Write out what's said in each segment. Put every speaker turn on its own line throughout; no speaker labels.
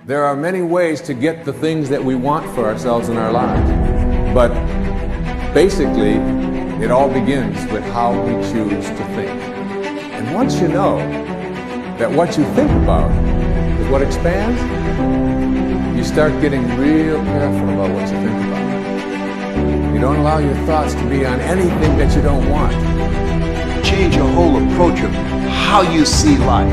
There are many ways to get the things that we want for ourselves in our lives. But basically, it all begins with how we choose to think. And once you know that what you think about is what expands, you start getting real careful about what you think about. You don't allow your thoughts to be on anything that you don't want.
Change your whole approach of how you see life,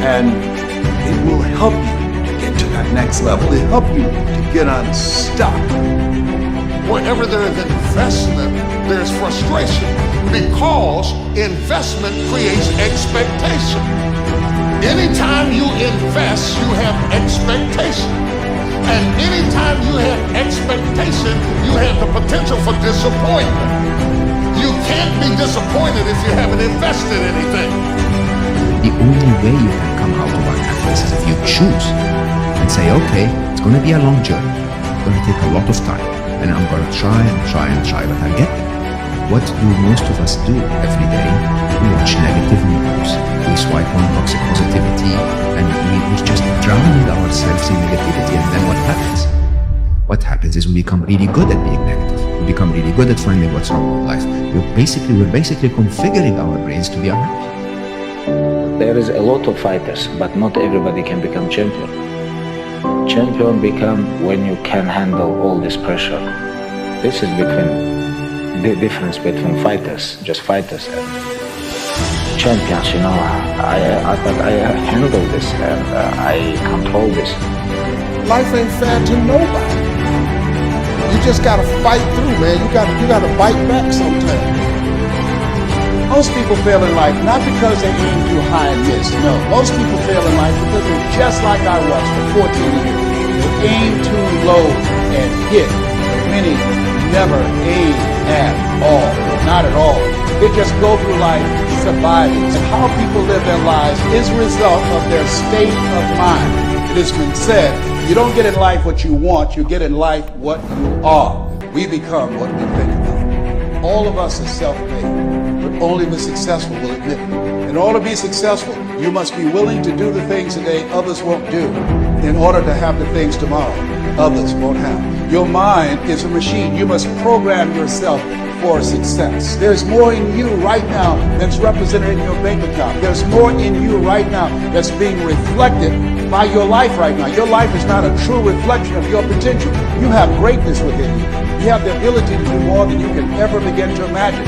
and it will help you get to that next level. It'll help you to get unstuck.
Wherever there is investment, there's frustration, because investment creates expectation. Anytime you invest, you have expectation. And anytime you have expectation, you have the potential for disappointment. You can't be disappointed if you haven't invested anything.
The only way you can come out of unhappiness is if you choose and say, okay, it's going to be a long journey. It's going to take a lot of time. And I'm going to try and try and try, but I'll get there. What do most of us do every day? We watch negative news, we swipe on toxic positivity, and we just drown ourselves in negativity. And then what happens? What happens is we become really good at being negative. We become really good at finding what's wrong with life. We're basically configuring our brains to be unhappy.
There is a lot of fighters, but not everybody can become champion. Champion become when you can handle all this pressure. This is the difference between fighters, just fighters, and champions. You know, I handle this and I control this.
Life ain't fair to nobody. You just gotta fight through, man. You gotta bite back sometimes. Most people fail in life not because they aim too high and miss. No, most people fail in life because they're just like I was for 14 years. They aim too low and hit. Many never aim at all, not at all. They just go through life surviving. And how people live their lives is a result of their state of mind. It has been said, you don't get in life what you want, you get in life what you are. We become what we think about. All of us are self-made, but only the successful will admit it. In order to be successful, you must be willing to do the things today others won't do in order to have the things tomorrow others won't have. Your mind is a machine. You must program yourself for success. There's more in you right now that's represented in your bank account. There's more in you right now that's being reflected by your life right now. Your life is not a true reflection of your potential. You have greatness within you. You have the ability to do more than you can ever begin to imagine.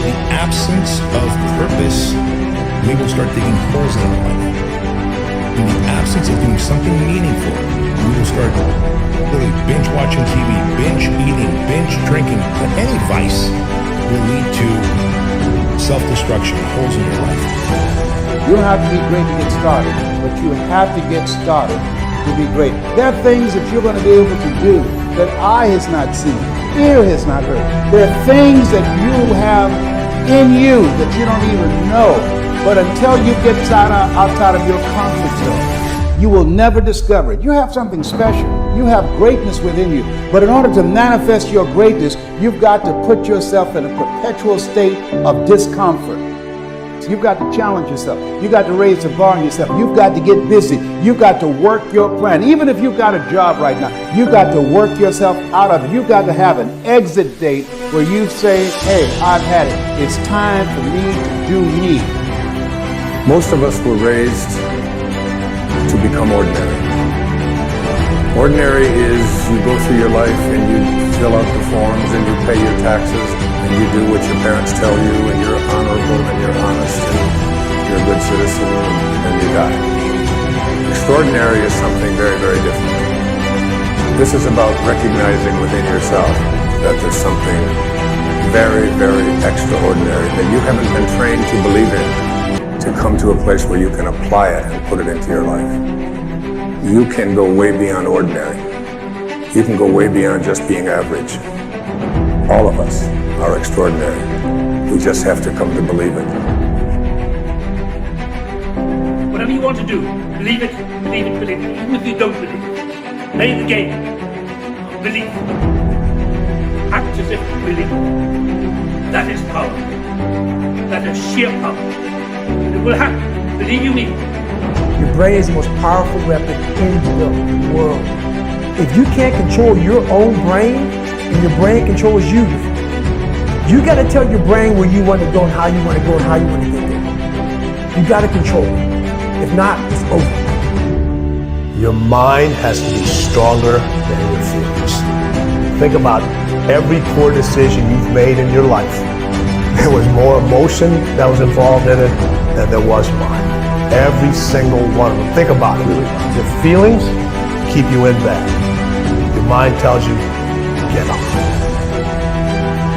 The absence of purpose, we will start digging holes in our life. In the absence of doing something meaningful, we will start really binge watching TV, binge eating, binge drinking. And any vice will lead to self-destruction, holes in your life.
You don't have to be great to get started, but you have to get started to be great. There are things that you're going to be able to do that eye has not seen, ear has not heard. There are things that you have in you that you don't even know. But until you get outside of your comfort zone, you will never discover it. You have something special. You have greatness within you. But in order to manifest your greatness, you've got to put yourself in a perpetual state of discomfort. You've got to challenge yourself. You've got to raise the bar on yourself. You've got to get busy. You've got to work your plan. Even if you've got a job right now, you've got to work yourself out of it. You've got to have an exit date where you say, hey, I've had it. It's time for me to do me.
Most of us were raised to become ordinary. Ordinary is you go through your life and you fill out the forms and you pay your taxes and you do what your parents tell you and you're honorable and you're honest and you're a good citizen and you die. Extraordinary is something very, very different. This is about recognizing within yourself that there's something very, very extraordinary that you haven't been trained to believe in, to come to a place where you can apply it and put it into your life. You can go way beyond ordinary. You can go way beyond just being average. All of us are extraordinary. We just have to come to believe it.
Whatever you want to do, believe it, believe it, believe it. Even if you don't believe it, play the game of belief. Act as if you believe it. That is power. That is sheer power. It will happen. Believe you me.
Your brain is the most powerful weapon in the world. If you can't control your own brain and your brain controls you, you got to tell your brain where you want to go and how you want to go and how you want to get there. You got to control it. If not, it's over.
Your mind has to be stronger than your feelings. Think about every poor decision you've made in your life. There was more emotion that was involved in it than there was mind. Every single one of them. Think about it. Your feelings keep you in bed. Your mind tells you, get up.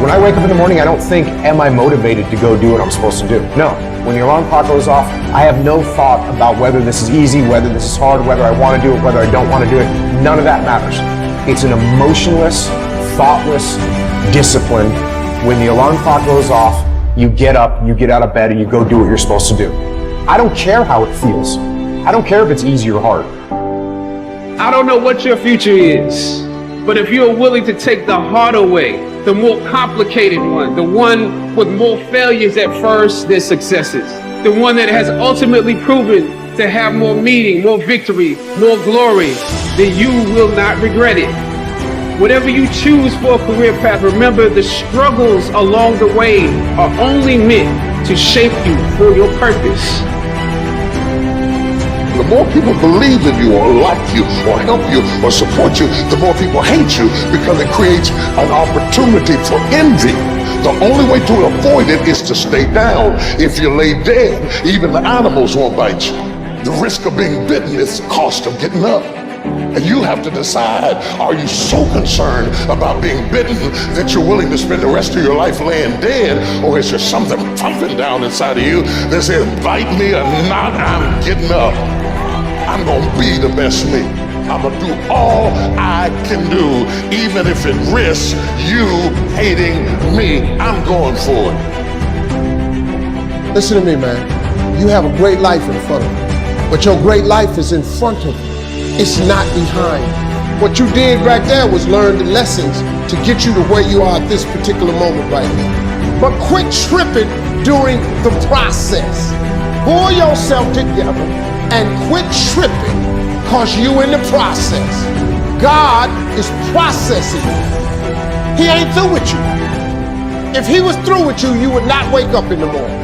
When I wake up in the morning, I don't think, am I motivated to go do what I'm supposed to do? No. When the alarm clock goes off, I have no thought about whether this is easy, whether this is hard, whether I want to do it, whether I don't want to do it. None of that matters. It's an emotionless, thoughtless discipline. When the alarm clock goes off, you get up, you get out of bed, and you go do what you're supposed to do. I don't care how it feels. I don't care if it's easy or hard.
I don't know what your future is, but if you're willing to take the harder way, the more complicated one, the one with more failures at first than successes, the one that has ultimately proven to have more meaning, more victory, more glory, then you will not regret it. Whatever you choose for a career path, remember the struggles along the way are only meant to shape you for your purpose.
The more people believe in you or like you or help you or support you, the more people hate you because it creates an opportunity for envy. The only way to avoid it is to stay down. If you lay dead, even the animals won't bite you. The risk of being bitten is the cost of getting up. And you have to decide, are you so concerned about being bitten that you're willing to spend the rest of your life laying dead? Or is there something pumping down inside of you that says, bite me or not, I'm getting up. I'm gonna be the best me. I'm gonna do all I can do, even if it risks you hating me. I'm going for it.
Listen to me, man. You have a great life in front of you, but your great life is in front of you. It's not behind. What you did right there was learn the lessons to get you to where you are at this particular moment right now. But quit tripping during the process. Pull yourself together and quit tripping because you in the process. God is processing you. He ain't through with you. If he was through with you, you would not wake up in the morning.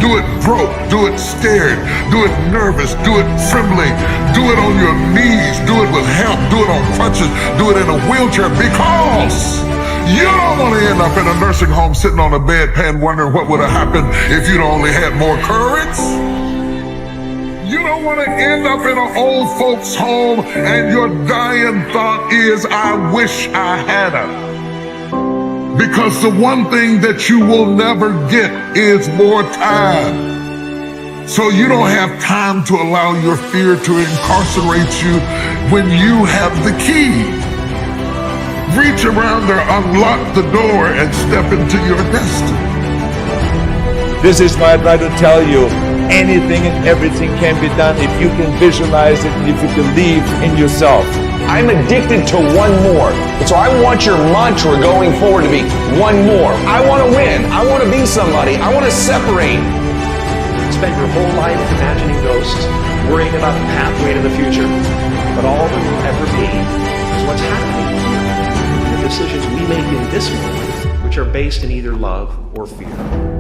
Do it broke, do it scared, do it nervous, do it trembling, do it on your knees, do it with help, do it on crutches, do it in a wheelchair, because you don't want to end up in a nursing home sitting on a bedpan wondering what would have happened if you'd only had more courage. You don't want to end up in an old folks home and your dying thought is, I wish I had her. Because the one thing that you will never get is more time. So you don't have time to allow your fear to incarcerate you when you have the key. Reach around there, unlock the door, and step into your destiny.
This is why I try to tell you, anything and everything can be done if you can visualize it and if you believe in yourself.
I'm addicted to one more. So I want your mantra going forward to be one more. I want to win. I want to be somebody. I want to separate.
Spend your whole life imagining ghosts, worrying about the pathway to the future. But all that will ever be is what's happening here. The decisions we make in this moment, which are based in either love or fear.